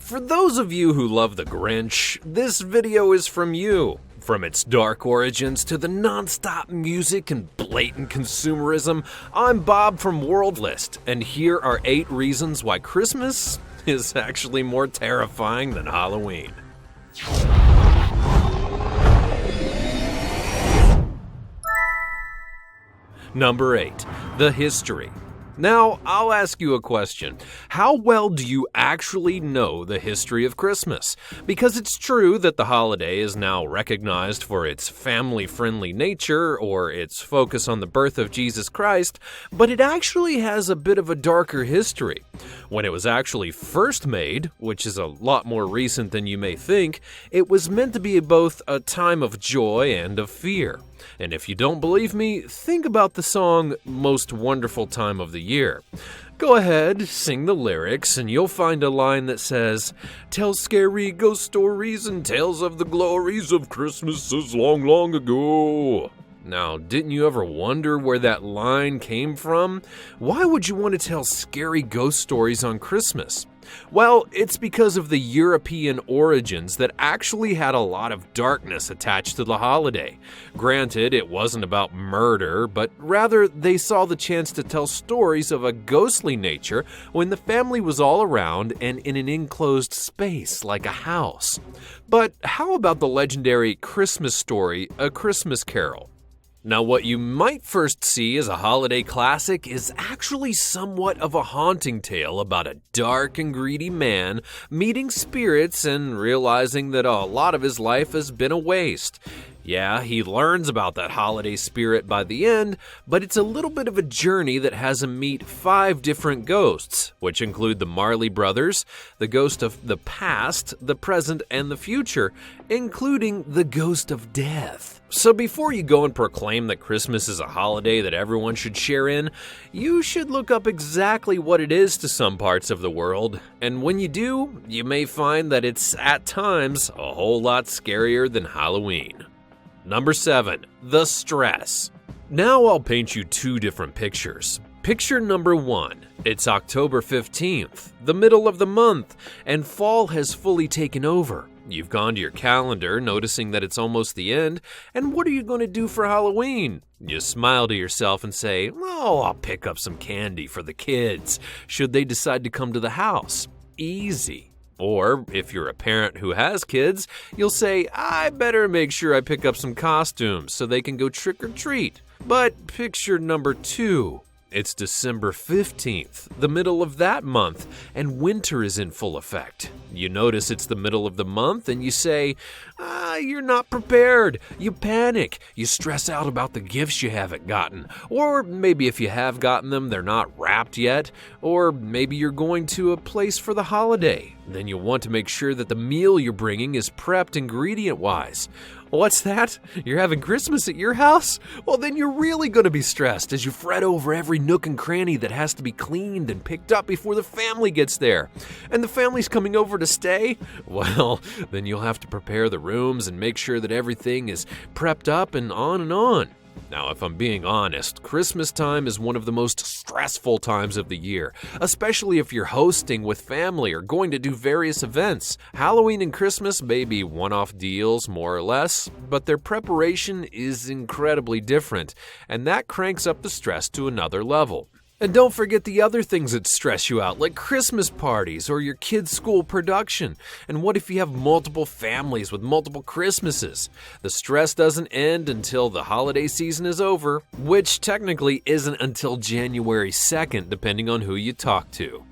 For those of you who love The Grinch, this video is from you. From its dark origins to the non-stop music and blatant consumerism, I'm Bob from Worldlist, and here are 8 reasons why Christmas is actually more terrifying than Halloween. Number 8. The history. Now, I'll ask you a question. How well do you actually know the history of Christmas? Because it's true that the holiday is now recognized for its family-friendly nature or its focus on the birth of Jesus Christ, but it actually has a bit of a darker history. When it was actually first made, which is a lot more recent than you may think, it was meant to be both a time of joy and of fear. And if you don't believe me, think about the song Most Wonderful Time of the Year. Go ahead, sing the lyrics, and you'll find a line that says, "Tell scary ghost stories and tales of the glories of Christmases long, long ago." Now, didn't you ever wonder where that line came from? Why would you want to tell scary ghost stories on Christmas? Well, it's because of the European origins that actually had a lot of darkness attached to the holiday. Granted, it wasn't about murder, but rather they saw the chance to tell stories of a ghostly nature when the family was all around and in an enclosed space like a house. But how about the legendary Christmas story, A Christmas Carol? Now, what you might first see as a holiday classic is actually somewhat of a haunting tale about a dark and greedy man meeting spirits and realizing that a lot of his life has been a waste. Yeah, he learns about that holiday spirit by the end, but it's a little bit of a journey that has him meet 5 different ghosts, which include the Marley Brothers, the ghost of the past, the present, and the future, including the ghost of death. So before you go and proclaim that Christmas is a holiday that everyone should share in, you should look up exactly what it is to some parts of the world. And when you do, you may find that it's, at times, a whole lot scarier than Halloween. Number 7. The stress. Now I'll paint you 2 different pictures. Picture number 1. It's October 15th, the middle of the month, and fall has fully taken over. You've gone to your calendar, noticing that it's almost the end, and what are you going to do for Halloween? You smile to yourself and say, "Oh, I'll pick up some candy for the kids, should they decide to come to the house." Easy. Or, if you're a parent who has kids, you'll say, "I better make sure I pick up some costumes so they can go trick or treat." But picture number 2. It's December 15th, the middle of that month, and winter is in full effect. You notice it's the middle of the month and you say, you're not prepared. You panic. You stress out about the gifts you haven't gotten. Or maybe if you have gotten them, they're not wrapped yet. Or maybe you're going to a place for the holiday. Then you'll want to make sure that the meal you're bringing is prepped ingredient-wise. What's that? You're having Christmas at your house? Well, then you're really going to be stressed as you fret over every nook and cranny that has to be cleaned and picked up before the family gets there. And the family's coming over to stay? Well, then you'll have to prepare the rooms and make sure that everything is prepped up and on and on. Now, if I'm being honest, Christmas time is one of the most stressful times of the year, especially if you're hosting with family or going to do various events. Halloween and Christmas may be one-off deals, more or less, but their preparation is incredibly different, and that cranks up the stress to another level. And don't forget the other things that stress you out, like Christmas parties or your kid's school production. And what if you have multiple families with multiple Christmases? The stress doesn't end until the holiday season is over, which technically isn't until January 2nd, depending on who you talk to.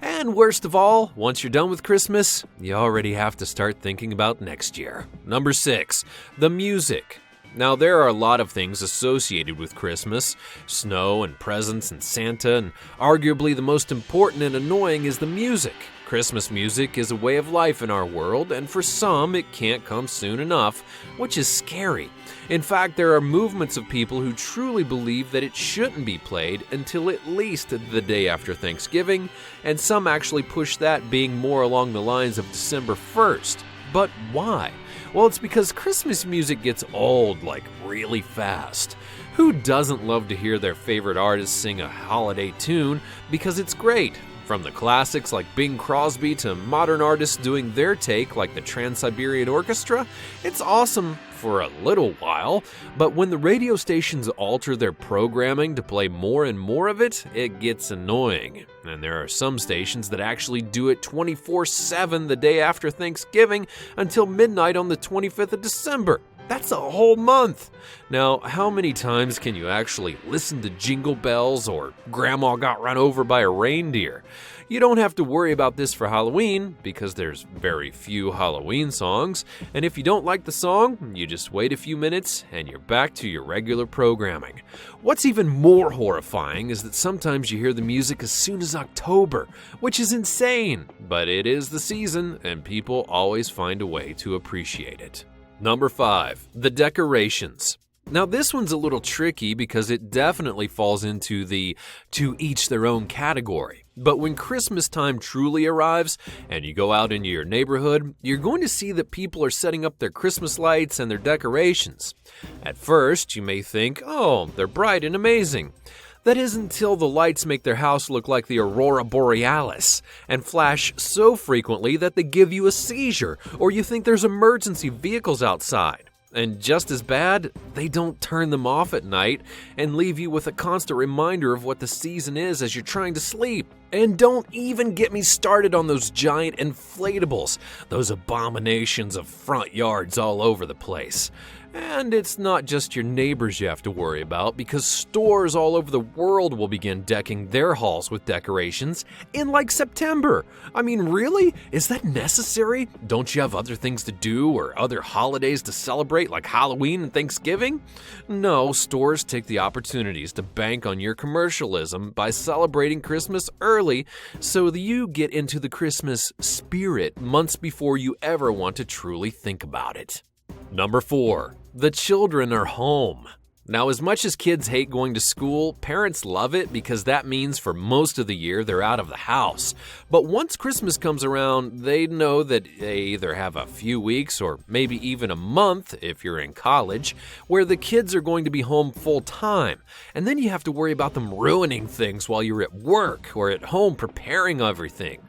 And worst of all, once you're done with Christmas, you already have to start thinking about next year. Number 6, the music. Now, there are a lot of things associated with Christmas, snow and presents and Santa, and arguably the most important and annoying is the music. Christmas music is a way of life in our world, and for some, it can't come soon enough, which is scary. In fact, there are movements of people who truly believe that it shouldn't be played until at least the day after Thanksgiving, and some actually push that being more along the lines of December 1st. But why? Well, it's because Christmas music gets old, like really fast. Who doesn't love to hear their favorite artist sing a holiday tune? Because it's great. From the classics like Bing Crosby to modern artists doing their take like the Trans-Siberian Orchestra, it's awesome for a little while, but when the radio stations alter their programming to play more and more of it, it gets annoying. And there are some stations that actually do it 24/7 the day after Thanksgiving until midnight on the 25th of December. That's a whole month. Now, how many times can you actually listen to Jingle Bells or Grandma Got Run Over by a Reindeer? You don't have to worry about this for Halloween because there's very few Halloween songs, and if you don't like the song, you just wait a few minutes and you're back to your regular programming. What's even more horrifying is that sometimes you hear the music as soon as October, which is insane, but it is the season and people always find a way to appreciate it. Number 5, the decorations. Now this one's a little tricky because it definitely falls into the to each their own category. But when Christmas time truly arrives and you go out into your neighborhood, you're going to see that people are setting up their Christmas lights and their decorations. At first, you may think, oh, they're bright and amazing. That is until the lights make their house look like the Aurora Borealis and flash so frequently that they give you a seizure or you think there's emergency vehicles outside. And just as bad, they don't turn them off at night and leave you with a constant reminder of what the season is as you're trying to sleep. And don't even get me started on those giant inflatables, those abominations of front yards all over the place. And it's not just your neighbors you have to worry about because stores all over the world will begin decking their halls with decorations in like September. I mean, really? Is that necessary? Don't you have other things to do or other holidays to celebrate like Halloween and Thanksgiving? No, stores take the opportunities to bank on your commercialism by celebrating Christmas early so that you get into the Christmas spirit months before you ever want to truly think about it. Number 4, the children are home. Now, as much as kids hate going to school, parents love it because that means for most of the year they're out of the house. But once Christmas comes around, they know that they either have a few weeks or maybe even a month, if you're in college, where the kids are going to be home full time. And then you have to worry about them ruining things while you're at work or at home preparing everything.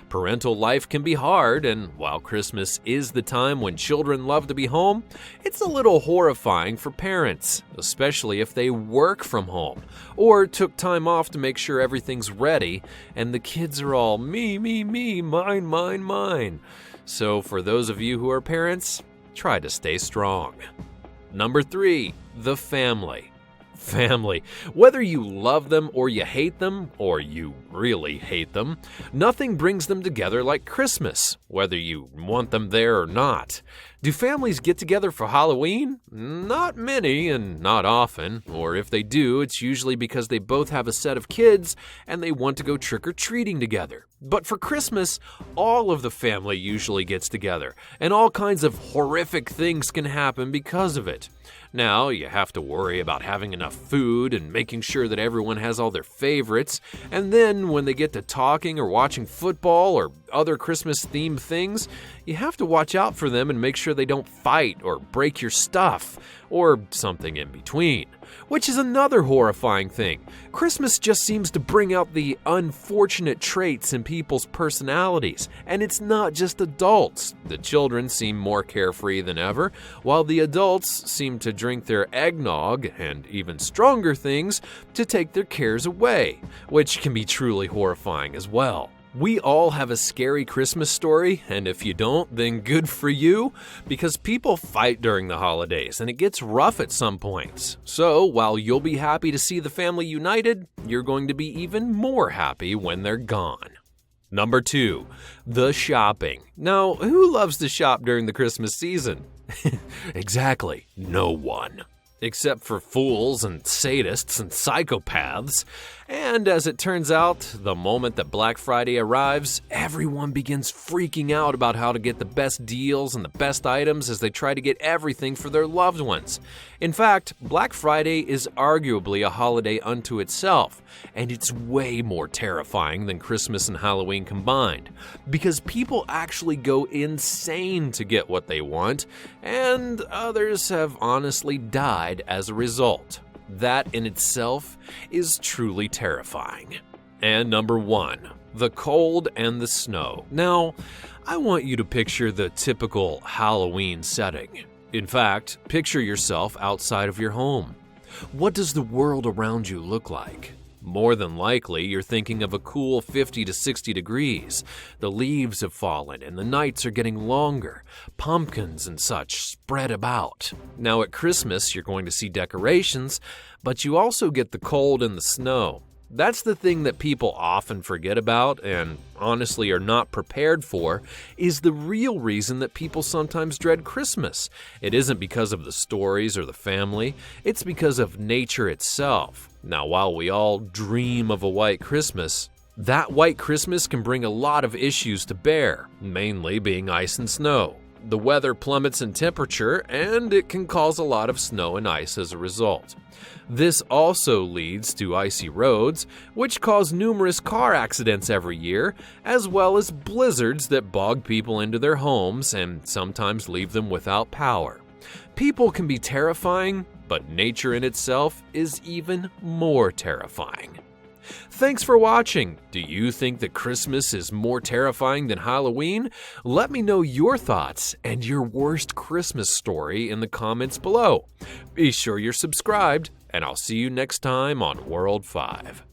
Parental life can be hard, and while Christmas is the time when children love to be home, it's a little horrifying for parents, especially if they work from home or took time off to make sure everything's ready and the kids are all me, mine, mine, mine. So for those of you who are parents, try to stay strong. Number 3, the family. Family. Whether you love them or you hate them, or you really hate them, nothing brings them together like Christmas, whether you want them there or not. Do families get together for Halloween? Not many and not often, or if they do, it's usually because they both have a set of kids and they want to go trick-or-treating together. But for Christmas, all of the family usually gets together, and all kinds of horrific things can happen because of it. Now, you have to worry about having enough food and making sure that everyone has all their favorites, and then when they get to talking or watching football or other Christmas-themed things, you have to watch out for them and make sure they don't fight or break your stuff, or something in between. Which is another horrifying thing. Christmas just seems to bring out the unfortunate traits in people's personalities, and it's not just adults. The children seem more carefree than ever, while the adults seem to drink their eggnog and even stronger things to take their cares away, which can be truly horrifying as well. We all have a scary Christmas story, and if you don't, then good for you, because people fight during the holidays, and it gets rough at some points. So, while you'll be happy to see the family united, you're going to be even more happy when they're gone. Number 2, the shopping. Now, who loves to shop during the Christmas season? Exactly, no one. Except for fools and sadists and psychopaths. And as it turns out, the moment that Black Friday arrives, everyone begins freaking out about how to get the best deals and the best items as they try to get everything for their loved ones. In fact, Black Friday is arguably a holiday unto itself, and it's way more terrifying than Christmas and Halloween combined, because people actually go insane to get what they want, and others have honestly died as a result. That in itself is truly terrifying. And number 1, the cold and the snow. Now, I want you to picture the typical Halloween setting. In fact, picture yourself outside of your home. What does the world around you look like? More than likely, you're thinking of a cool 50 to 60 degrees. The leaves have fallen and the nights are getting longer. Pumpkins and such spread about. Now at Christmas, you're going to see decorations, but you also get the cold and the snow. That's the thing that people often forget about and honestly are not prepared for is the real reason that people sometimes dread Christmas. It isn't because of the stories or the family, it's because of nature itself. Now, while we all dream of a white Christmas, that white Christmas can bring a lot of issues to bear, mainly being ice and snow. The weather plummets in temperature, and it can cause a lot of snow and ice as a result. This also leads to icy roads, which cause numerous car accidents every year, as well as blizzards that bog people into their homes and sometimes leave them without power. People can be terrifying, but nature in itself is even more terrifying. Thanks for watching. Do you think that Christmas is more terrifying than Halloween? Let me know your thoughts and your worst Christmas story in the comments below. Be sure you're subscribed, and I'll see you next time on World 5.